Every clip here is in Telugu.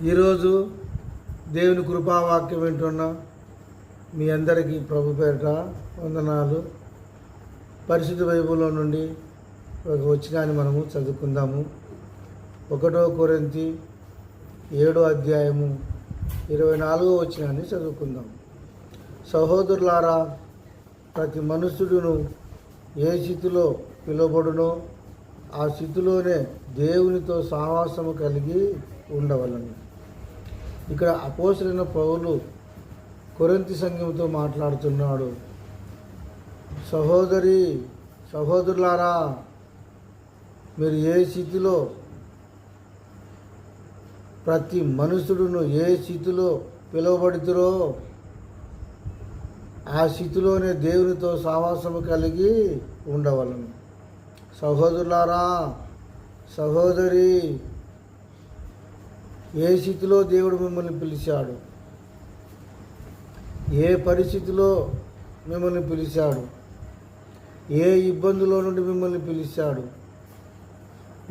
ఈరోజు దేవుని కృపావాక్యం వింటున్న మీ అందరికీ ప్రభు పేరిట వందనాలు. పరిశుద్ధ బైబిల్లో నుండి ఒక వచనాన్ని మనము చదువుకుందాము. 1 కొరింథీ 7వ అధ్యాయము 24వ వచనాన్ని చదువుకుందాం. సహోదరులారా, ప్రతి మనుష్యుడును ఏ స్థితిలో పిలువబడునో ఆ స్థితిలోనే దేవునితో సహవాసము కలిగి ఉండవలను. ఇక్కడ అపోస్తలుడైన పౌలు కొరింథీ సంఘంతో మాట్లాడుతున్నాడు. సహోదరులారా, మీరు ఏ స్థితిలో, ప్రతి మనుషుడును ఏ స్థితిలో పిలువబడుతురో ఆ స్థితిలోనే దేవునితో సహవాసము కలిగి ఉండవలను. సహోదరులారా, సహోదరి, ఏ స్థితిలో దేవుడు మిమ్మల్ని పిలిచాడు, ఏ పరిస్థితిలో మిమ్మల్ని పిలిచాడు, ఏ ఇబ్బందులో నుండి మిమ్మల్ని పిలిచాడు,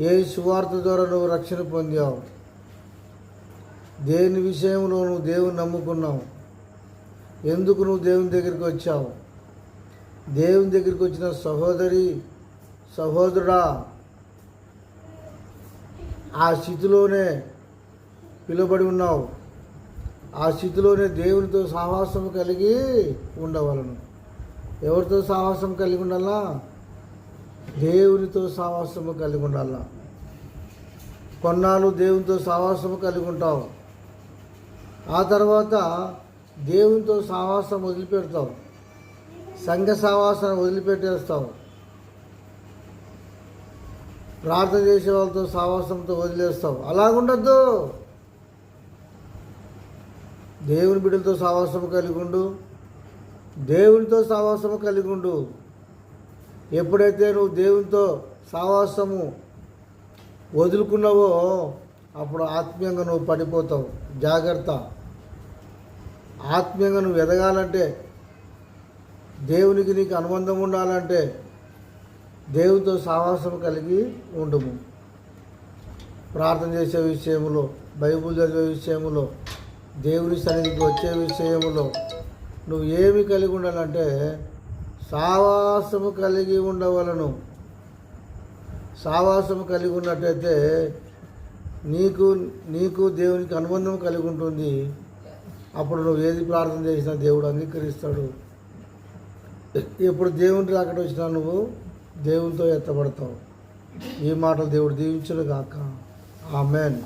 ఏ సువార్త ద్వారా నువ్వు రక్షణ పొందావు, దేని విషయంలో నువ్వు దేవుని నమ్ముకున్నావు, ఎందుకు నువ్వు దేవుని దగ్గరికి వచ్చావు, దేవుని దగ్గరికి వచ్చిన సహోదరి, సహోదరుడా, ఆ స్థితిలోనే పిలువబడి ఉన్నావు. ఆ స్థితిలోనే దేవునితో సహవాసం కలిగి ఉండవలను. ఎవరితో సహవాసం కలిగి ఉండాలా? దేవునితో సహవాసము కలిగి ఉండాలా. కొన్నాళ్ళు దేవునితో సహవాసము కలిగి ఉంటావు, ఆ తర్వాత దేవునితో సహవాసం వదిలిపెడతావు, సంఘ సహవాసాన్ని వదిలిపెట్టేస్తావు, ప్రార్థన చేసే వాళ్ళతో సహవాసంతో వదిలేస్తావు. అలాగుండద్దు. దేవుని బిడ్డలతో సహవాసము కలిగి ఉండు, దేవునితో సహవాసము కలిగి ఉండు. ఎప్పుడైతే నువ్వు దేవునితో సహవాసము వదులుకున్నావో అప్పుడు ఆత్మీయంగా నువ్వు పడిపోతావు. జాగ్రత్త. ఆత్మీయంగా నువ్వు ఎదగాలంటే, దేవునికి నీకు అనుబంధం ఉండాలంటే దేవునితో సహవాసం కలిగి ఉండుము. ప్రార్థన చేసే విషయంలో, బైబిల్ చదివే విషయంలో, దేవుని సన్నిధికి వచ్చే విషయంలో నువ్వు ఏమి కలిగి ఉండాలంటే సహవాసము కలిగి ఉండవలను. సహవాసము కలిగి ఉన్నట్టయితే నీకు దేవునికి అనుబంధం కలిగి ఉంటుంది. అప్పుడు నువ్వు ఏది ప్రార్థన చేసినా దేవుడు అంగీకరిస్తాడు. ఎప్పుడు దేవుని రాకట వచ్చినా నువ్వు దేవునితో ఎత్తబడతావు. ఈ మాటలు దేవుడు దీవించును గాక. ఆమేన్.